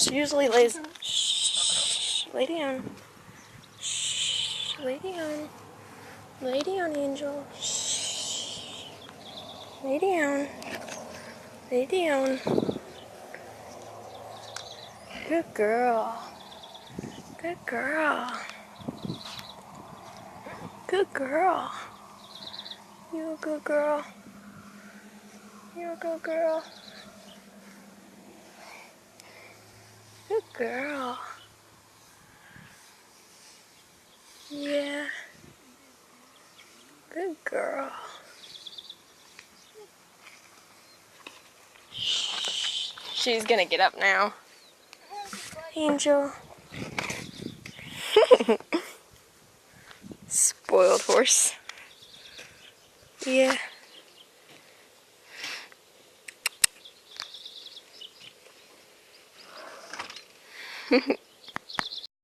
She usually lays. Shh. Lay down. Shh. Lay down. Lay down, Angel. Shh. Lay down. Lay down. Good girl. Good girl. Good girl. You a good girl. You a good girl. Good girl. Yeah. Good girl. She's gonna get up now. Angel. Spoiled horse. Yeah.